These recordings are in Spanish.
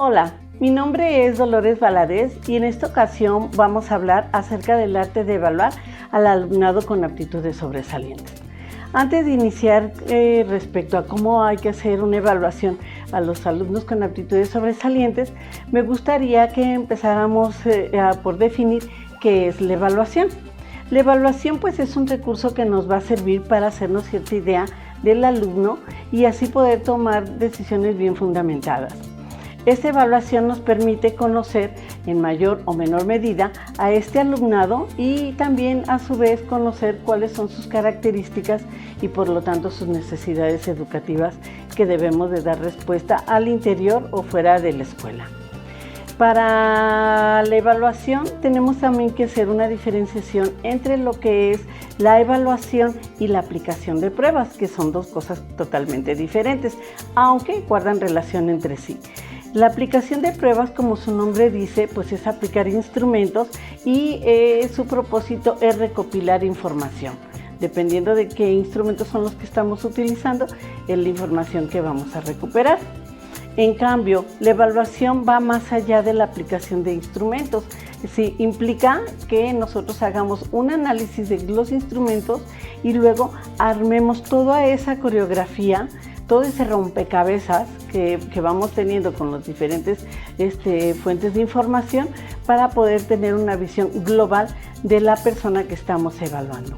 Hola, mi nombre es Dolores Valadez y en esta ocasión vamos a hablar acerca del arte de evaluar al alumnado con aptitudes sobresalientes. Antes de iniciar respecto a cómo hay que hacer una evaluación a los alumnos con aptitudes sobresalientes, me gustaría que empezáramos por definir qué es la evaluación. La evaluación pues es un recurso que nos va a servir para hacernos cierta idea del alumno y así poder tomar decisiones bien fundamentadas. Esta evaluación nos permite conocer en mayor o menor medida a este alumnado y también a su vez conocer cuáles son sus características y por lo tanto sus necesidades educativas que debemos de dar respuesta al interior o fuera de la escuela. Para la evaluación tenemos también que hacer una diferenciación entre lo que es la evaluación y la aplicación de pruebas, que son dos cosas totalmente diferentes, aunque guardan relación entre sí. La aplicación de pruebas, como su nombre dice, pues es aplicar instrumentos y su propósito es recopilar información. Dependiendo de qué instrumentos son los que estamos utilizando, es la información que vamos a recuperar. En cambio, la evaluación va más allá de la aplicación de instrumentos. Sí, implica que nosotros hagamos un análisis de los instrumentos y luego armemos toda esa coreografía, todo ese rompecabezas que vamos teniendo con las diferentes fuentes de información para poder tener una visión global de la persona que estamos evaluando.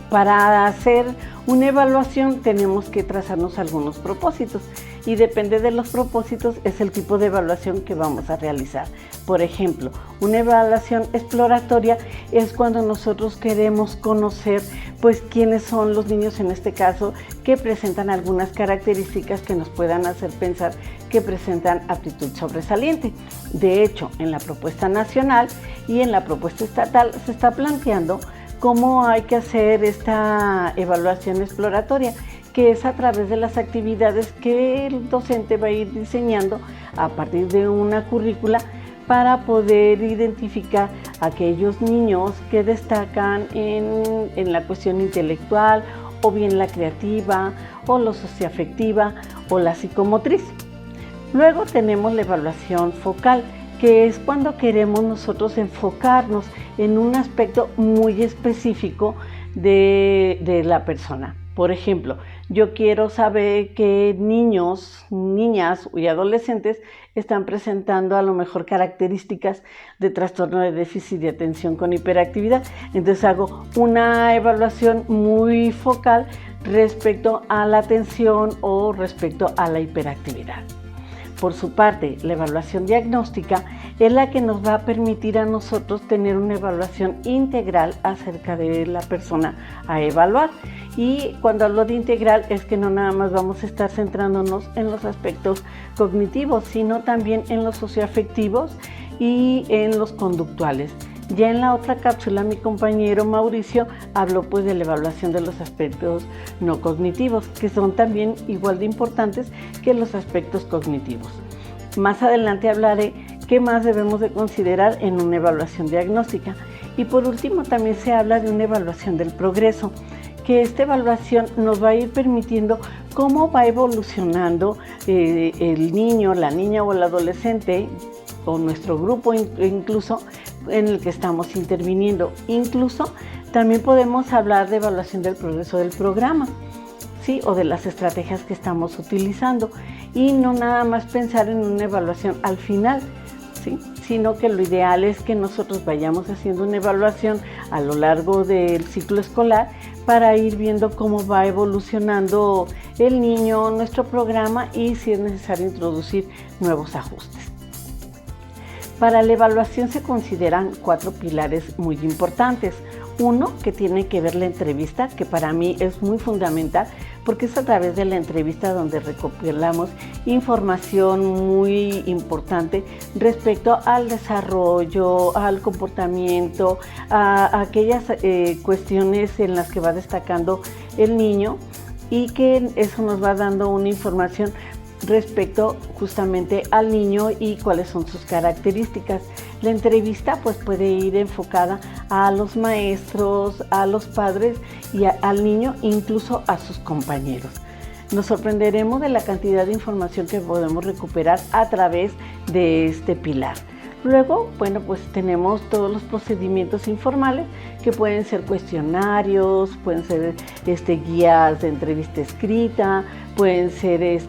Para hacer una evaluación tenemos que trazarnos algunos propósitos y depende de los propósitos es el tipo de evaluación que vamos a realizar. Por ejemplo, una evaluación exploratoria es cuando nosotros queremos conocer pues quiénes son los niños en este caso que presentan algunas características que nos puedan hacer pensar que presentan aptitud sobresaliente. De hecho, en la propuesta nacional y en la propuesta estatal se está planteando cómo hay que hacer esta evaluación exploratoria, que es a través de las actividades que el docente va a ir diseñando a partir de una currícula para poder identificar a aquellos niños que destacan en la cuestión intelectual o bien la creativa o la socioafectiva o la psicomotriz. Luego tenemos la evaluación focal, que es cuando queremos nosotros enfocarnos en un aspecto muy específico de la persona. Por ejemplo, yo quiero saber qué niños, niñas y adolescentes están presentando a lo mejor características de trastorno de déficit de atención con hiperactividad. Entonces hago una evaluación muy focal respecto a la atención o respecto a la hiperactividad. Por su parte, la evaluación diagnóstica es la que nos va a permitir a nosotros tener una evaluación integral acerca de la persona a evaluar. Y cuando hablo de integral es que no nada más vamos a estar centrándonos en los aspectos cognitivos, sino también en los socioafectivos y en los conductuales. Ya en la otra cápsula mi compañero Mauricio habló pues de la evaluación de los aspectos no cognitivos, que son también igual de importantes que los aspectos cognitivos. Más adelante hablaré qué más debemos de considerar en una evaluación diagnóstica. Y por último también se habla de una evaluación del progreso, que esta evaluación nos va a ir permitiendo cómo va evolucionando el niño, la niña o el adolescente o nuestro grupo incluso en el que estamos interviniendo. Incluso también podemos hablar de evaluación del progreso del programa, ¿sí? O de las estrategias que estamos utilizando y no nada más pensar en una evaluación al final, ¿sí? Sino que lo ideal es que nosotros vayamos haciendo una evaluación a lo largo del ciclo escolar para ir viendo cómo va evolucionando el niño, nuestro programa y si es necesario introducir nuevos ajustes. Para la evaluación se consideran 4 pilares muy importantes. Uno, que tiene que ver la entrevista, que para mí es muy fundamental porque es a través de la entrevista donde recopilamos información muy importante respecto al desarrollo, al comportamiento, a aquellas cuestiones en las que va destacando el niño y que eso nos va dando una información respecto justamente al niño y cuáles son sus características. La entrevista pues puede ir enfocada a los maestros, a los padres y al niño, incluso a sus compañeros. nos sorprenderemos de la cantidad de información que podemos recuperar a través de este pilar. Luego, bueno, pues tenemos todos los procedimientos informales que pueden ser cuestionarios, pueden ser guías de entrevista escrita, pueden ser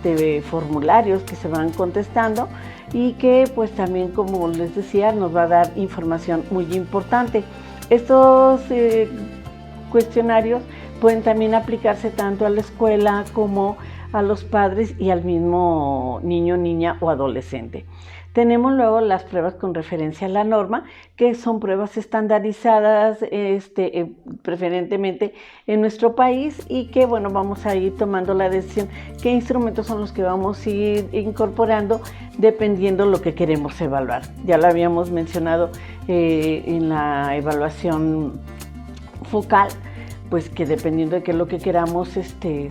formularios que se van contestando y que pues también, como les decía, nos va a dar información muy importante. Estos cuestionarios pueden también aplicarse tanto a la escuela como a los padres y al mismo niño, niña o adolescente. Tenemos luego las pruebas con referencia a la norma, que son pruebas estandarizadas, preferentemente en nuestro país, y que bueno, vamos a ir tomando la decisión qué instrumentos son los que vamos a ir incorporando dependiendo lo que queremos evaluar. Ya lo habíamos mencionado en la evaluación focal, pues que dependiendo de qué es lo que queramos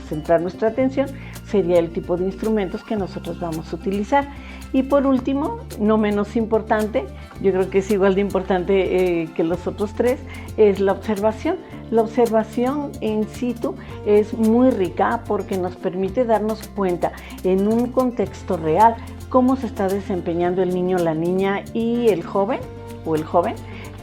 centrar nuestra atención, sería el tipo de instrumentos que nosotros vamos a utilizar. Y por último, no menos importante, yo creo que es igual de importante que los otros tres, es la observación. La observación in situ es muy rica porque nos permite darnos cuenta en un contexto real cómo se está desempeñando el niño, la niña y el joven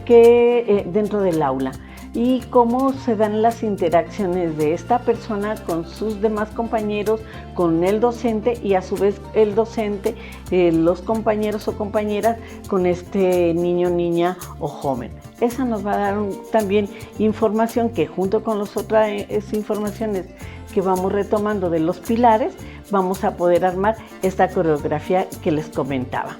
que dentro del aula, y cómo se dan las interacciones de esta persona con sus demás compañeros, con el docente y a su vez el docente, los compañeros o compañeras con este niño, niña o joven. Esa nos va a dar también información que junto con las otras informaciones que vamos retomando de los pilares, vamos a poder armar esta coreografía que les comentaba.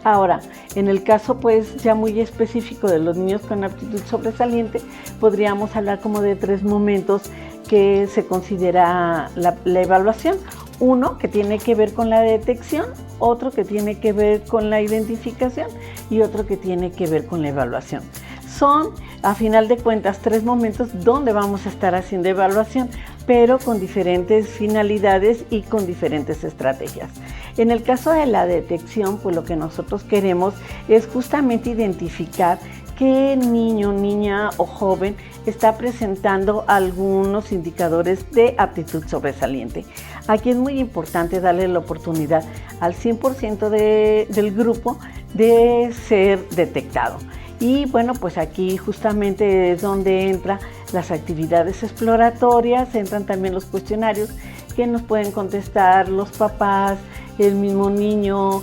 Ahora, en el caso pues ya muy específico de los niños con aptitud sobresaliente, podríamos hablar como de 3 momentos que se considera la evaluación. Uno que tiene que ver con la detección, otro que tiene que ver con la identificación y otro que tiene que ver con la evaluación. Son, a final de cuentas, 3 momentos donde vamos a estar haciendo evaluación, pero con diferentes finalidades y con diferentes estrategias. En el caso de la detección, pues lo que nosotros queremos es justamente identificar qué niño, niña o joven está presentando algunos indicadores de aptitud sobresaliente. Aquí es muy importante darle la oportunidad al 100% del grupo de ser detectado. Y bueno, pues aquí justamente es donde entran las actividades exploratorias, entran también los cuestionarios que nos pueden contestar los papás, el mismo niño,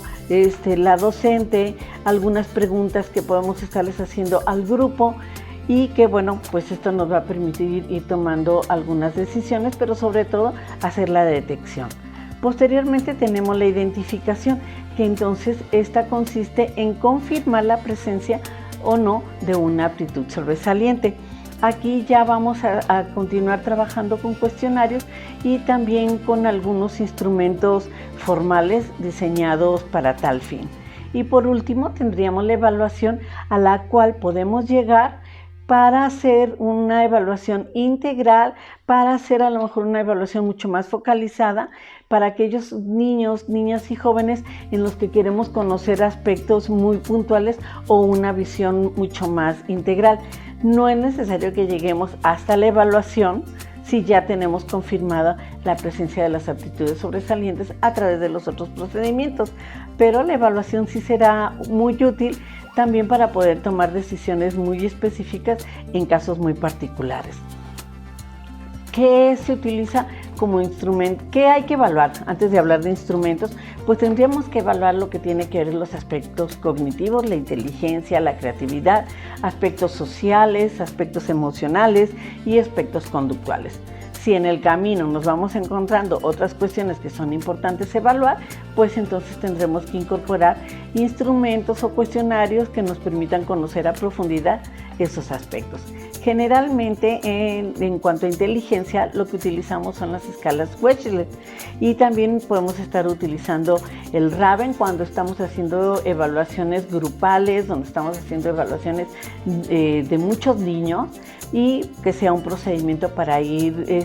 la docente, algunas preguntas que podemos estarles haciendo al grupo y que bueno, pues esto nos va a permitir ir tomando algunas decisiones, pero sobre todo hacer la detección. Posteriormente tenemos la identificación, que entonces esta consiste en confirmar la presencia o no de una aptitud sobresaliente. Aquí ya vamos a continuar trabajando con cuestionarios y también con algunos instrumentos formales diseñados para tal fin. Y por último tendríamos la evaluación a la cual podemos llegar para hacer una evaluación integral, para hacer a lo mejor una evaluación mucho más focalizada para aquellos niños, niñas y jóvenes en los que queremos conocer aspectos muy puntuales o una visión mucho más integral. No es necesario que lleguemos hasta la evaluación si ya tenemos confirmada la presencia de las aptitudes sobresalientes a través de los otros procedimientos, pero la evaluación sí será muy útil también para poder tomar decisiones muy específicas en casos muy particulares. ¿Qué se utiliza como instrumento? ¿Qué hay que evaluar? Antes de hablar de instrumentos, pues tendríamos que evaluar lo que tiene que ver los aspectos cognitivos, la inteligencia, la creatividad, aspectos sociales, aspectos emocionales y aspectos conductuales. Si en el camino nos vamos encontrando otras cuestiones que son importantes evaluar, pues entonces tendremos que incorporar instrumentos o cuestionarios que nos permitan conocer a profundidad esos aspectos. Generalmente, en cuanto a inteligencia, lo que utilizamos son las escalas Wechsler y también podemos estar utilizando el Raven cuando estamos haciendo evaluaciones grupales, donde estamos haciendo evaluaciones de muchos niños, y que sea un procedimiento para ir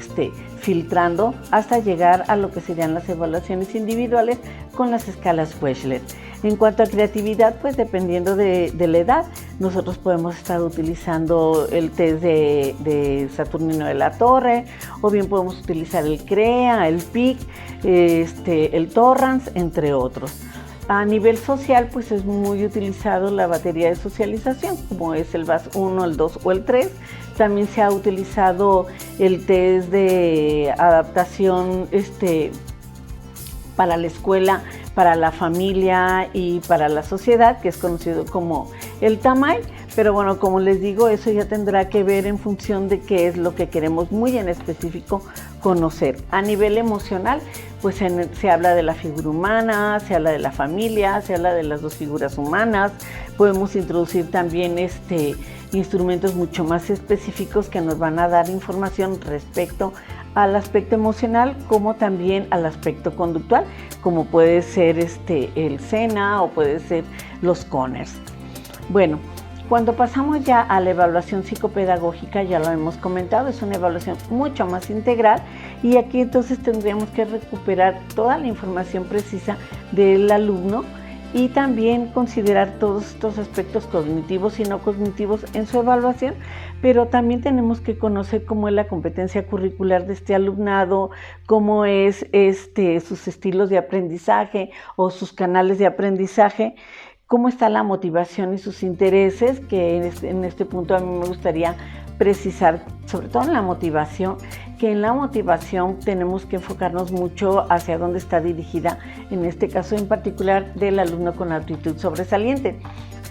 filtrando hasta llegar a lo que serían las evaluaciones individuales con las escalas Wechsler. En cuanto a creatividad, pues dependiendo de la edad, nosotros podemos estar utilizando el test de Saturnino de la Torre, o bien podemos utilizar el CREA, el PIC, el Torrance, entre otros. A nivel social, pues es muy utilizado la batería de socialización, como es el VAS 1, el 2 o el 3. También se ha utilizado el test de adaptación para la escuela, para la familia y para la sociedad, que es conocido como el TAMAI. Pero bueno, como les digo, eso ya tendrá que ver en función de qué es lo que queremos muy en específico conocer. A nivel emocional, pues se habla de la figura humana, se habla de la familia, se habla de las dos figuras humanas. Podemos introducir también instrumentos mucho más específicos que nos van a dar información respecto al aspecto emocional, como también al aspecto conductual, como puede ser el SENA o puede ser los CONERS. Bueno, cuando pasamos ya a la evaluación psicopedagógica, ya lo hemos comentado, es una evaluación mucho más integral, y aquí entonces tendríamos que recuperar toda la información precisa del alumno y también considerar todos estos aspectos cognitivos y no cognitivos en su evaluación, pero también tenemos que conocer cómo es la competencia curricular de este alumnado, cómo es sus estilos de aprendizaje o sus canales de aprendizaje, cómo está la motivación y sus intereses, que en este punto a mí me gustaría precisar, sobre todo en la motivación, que en la motivación tenemos que enfocarnos mucho hacia dónde está dirigida, en este caso en particular del alumno con aptitud sobresaliente,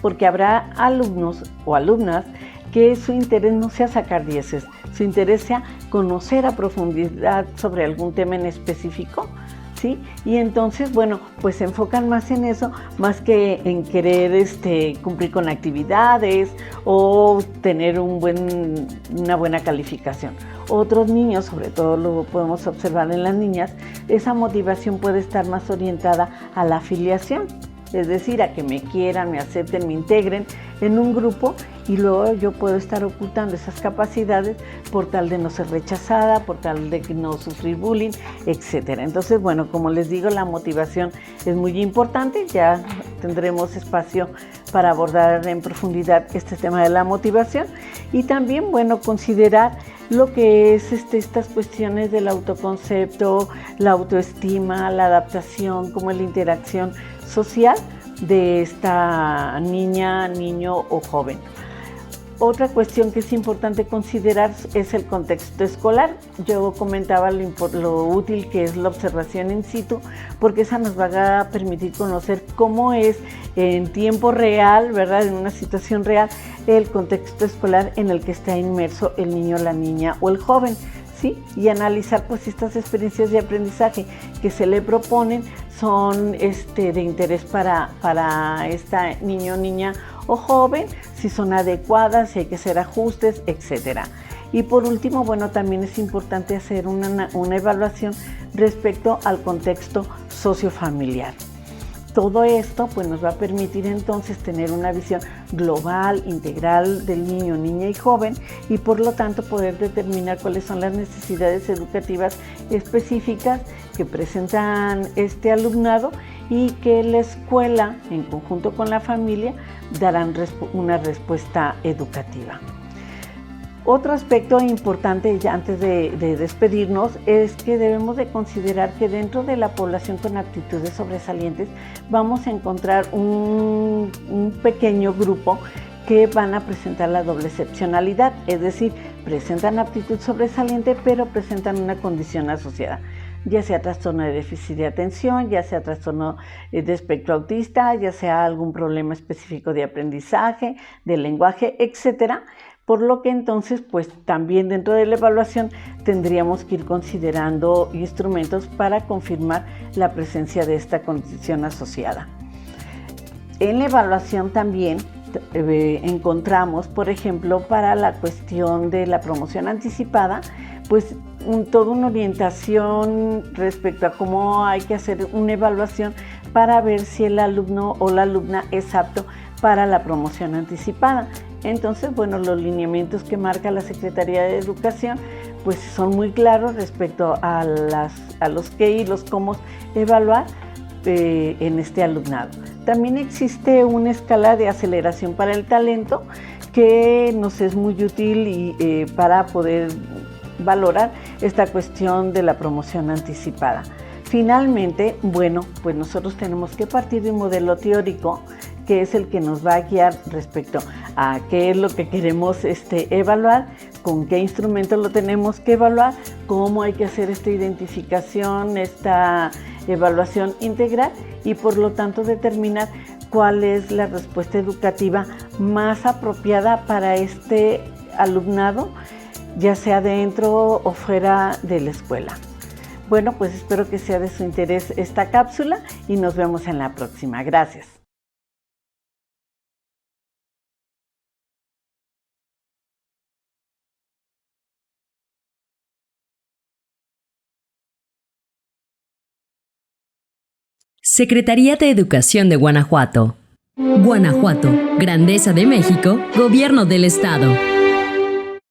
porque habrá alumnos o alumnas que su interés no sea sacar dieces, su interés sea conocer a profundidad sobre algún tema en específico, ¿sí? Y entonces, bueno, pues se enfocan más en eso, más que en querer cumplir con actividades o tener una buena calificación. Otros niños, sobre todo lo podemos observar en las niñas, esa motivación puede estar más orientada a la afiliación, es decir, a que me quieran, me acepten, me integren en un grupo, y luego yo puedo estar ocultando esas capacidades por tal de no ser rechazada, por tal de no sufrir bullying, etc. Entonces, bueno, como les digo, la motivación es muy importante. Ya tendremos espacio para abordar en profundidad este tema de la motivación, y también, bueno, considerar lo que es estas cuestiones del autoconcepto, la autoestima, la adaptación, como la interacción social de esta niña, niño o joven. Otra cuestión que es importante considerar es el contexto escolar. Yo comentaba lo útil que es la observación in situ, porque esa nos va a permitir conocer cómo es en tiempo real, ¿verdad?, en una situación real, el contexto escolar en el que está inmerso el niño, la niña o el joven, ¿sí? Y analizar pues estas experiencias de aprendizaje que se le proponen son de interés para esta niño, niña o joven, si son adecuadas, si hay que hacer ajustes, etc. Y por último, bueno, también es importante hacer una evaluación respecto al contexto sociofamiliar. Todo esto pues nos va a permitir entonces tener una visión global, integral del niño, niña y joven, y por lo tanto poder determinar cuáles son las necesidades educativas específicas que presentan este alumnado, y que la escuela, en conjunto con la familia, darán una respuesta educativa. Otro aspecto importante, ya antes de despedirnos, es que debemos de considerar que dentro de la población con aptitudes sobresalientes vamos a encontrar un pequeño grupo que van a presentar la doble excepcionalidad, es decir, presentan aptitud sobresaliente pero presentan una condición asociada, ya sea trastorno de déficit de atención, ya sea trastorno de espectro autista, ya sea algún problema específico de aprendizaje, de lenguaje, etcétera. Por lo que entonces, pues también dentro de la evaluación tendríamos que ir considerando instrumentos para confirmar la presencia de esta condición asociada. En la evaluación también encontramos, por ejemplo, para la cuestión de la promoción anticipada, pues toda una orientación respecto a cómo hay que hacer una evaluación para ver si el alumno o la alumna es apto para la promoción anticipada. Entonces, bueno, los lineamientos que marca la Secretaría de Educación pues son muy claros respecto a los qué y los cómo evaluar en este alumnado. También existe una escala de aceleración para el talento que nos es muy útil para poder valorar esta cuestión de la promoción anticipada. Finalmente, bueno, pues nosotros tenemos que partir de un modelo teórico que es el que nos va a guiar respecto a qué es lo que queremos evaluar, con qué instrumento lo tenemos que evaluar, cómo hay que hacer esta identificación, esta evaluación integral y por lo tanto determinar cuál es la respuesta educativa más apropiada para este alumnado, ya sea dentro o fuera de la escuela. Bueno, pues espero que sea de su interés esta cápsula y nos vemos en la próxima. Gracias. Secretaría de Educación de Guanajuato. Guanajuato, Grandeza de México, Gobierno del Estado.